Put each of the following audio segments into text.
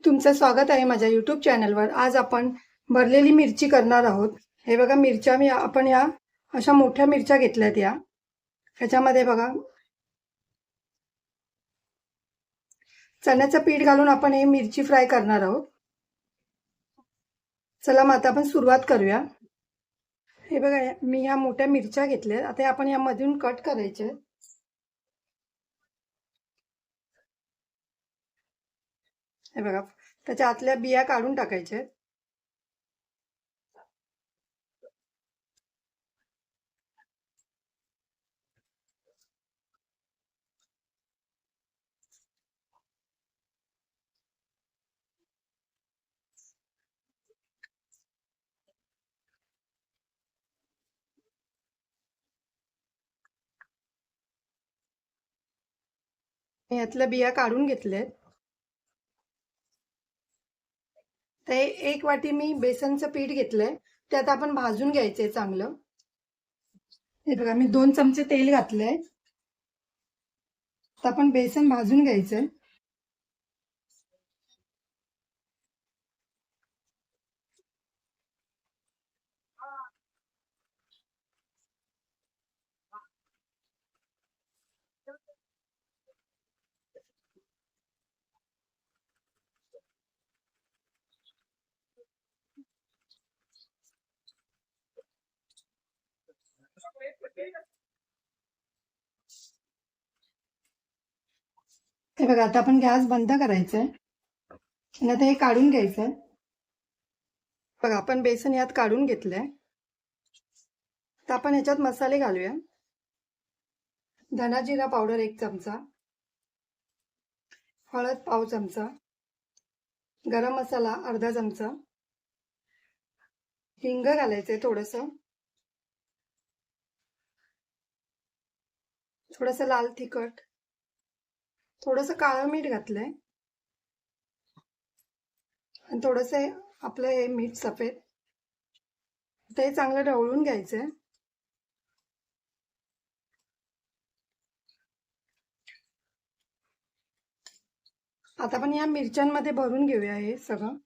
तुमचं स्वागत आहे माझ्या यूट्यूब चॅनलवर। आज आपण भरलेली मिरची करणार आहोत। हे बघा मिरच्या आपण या अशा मोठ्या मिरच्या घेतल्यात या। ह्याच्यामध्ये बघा चण्याचं पीठ घालून आपण हे मिरची फ्राय करणार आहोत। चला मग आता आपण सुरुवात करूया। हे बघा मी ह्या मोठ्या मिरच्या घेतल्या, आता आपण यामधून कट करायचे। हे बघा त्याच्या आतल्या बिया काढून टाकायच्या। यातल्या बिया काढून घेतल्यात। ते एक वाटी मी बेसनचं पीठ घेतलंय, त्यात आपण भाजून घ्यायचंय चांगलं। हे बघा मी 2 चमचे तेल घातलंय, तर आपण बेसन भाजून घ्यायचंय। हे बघा आता आपण गॅस बंद करायचंय आणि आता हे काढून घ्यायचंय। बघा आपण बेसन यात काढून घेतलंय, तर आपण ह्याच्यात मसाले घालूया। धना जिरा पावडर 1 चमचा, हळद पाव चमचा, गरम मसाला अर्धा चमचा, हिंग घालायचंय थोडंसं, थोडंसं लाल तिखट, थोडंसं काळं मीठ घातलंय आणि थोडंसं आपलं हे मीठ सफेद। ते चांगलं ढवळून घ्यायचंय। आता आपण या मिरच्यांमध्ये भरून घेऊया हे सगळं।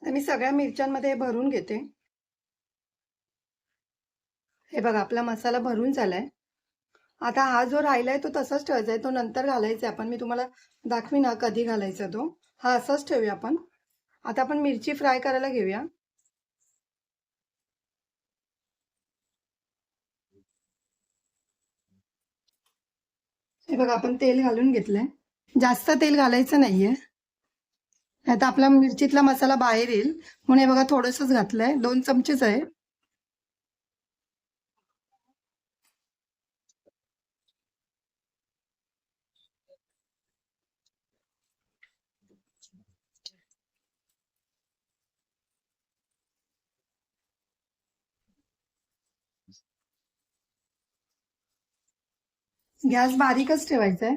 आता मी सगळ्या मिरच्यांमध्ये भरून घेते। हे बघा आपला मसाला भरून झालाय। आता हा जो राहिलाय तो तसाच ठेवायचा आहे, तो नंतर घालायचा आपण, मी तुम्हाला दाखवीन ना कधी घालायचा तो। हा असाच ठेवूया आपण। आता आपण मिरची फ्राय करायला घेऊया। हे बघा आपण तेल घालून घेतलंय, जास्त तेल घालायचं नाहीये, आता आपला मिरचीतला मसाला बाहेर येईल म्हणून हे बघा थोडंसंच घातलंय, 2 चमचेच आहे। गॅस बारीकच ठेवायचा आहे।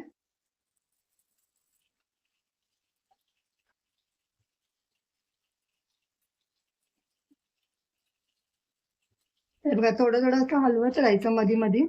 हे बघा थोडं थोडं हलवत राहायचं मध्ये मध्ये।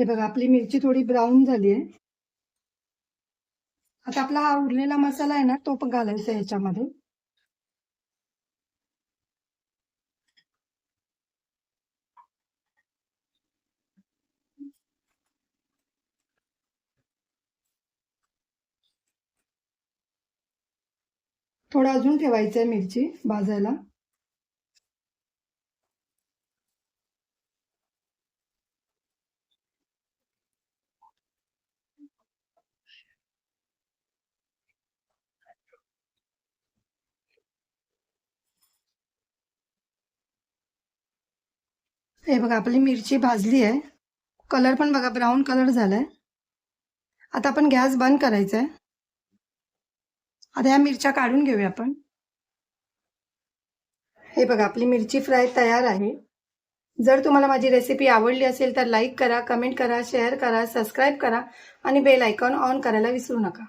हे बघा आपली मिरची थोडी ब्राऊन झाली आहे. आता आपला हा उरलेला मसाला आहे ना तो पण घालायचा याच्यामध्ये. थोडं अजून ठेवायचंय मिरची भाजायला. हे बघा आपली मिरची भाजली आहे. कलर पण बघा ब्राऊन कलर झालाय. आता आपण गॅस बंद करायचा आहे. आता ह्या मिरच्या काढून घेऊया आपण. हे बघा आपली मिरची फ्राय तयार आहे. जर तुम्हाला माझी रेसिपी आवडली असेल तर लाईक करा, कमेंट करा, शेअर करा, सबस्क्राईब करा आणि बेल आयकॉन ऑन करायला विसरू नका.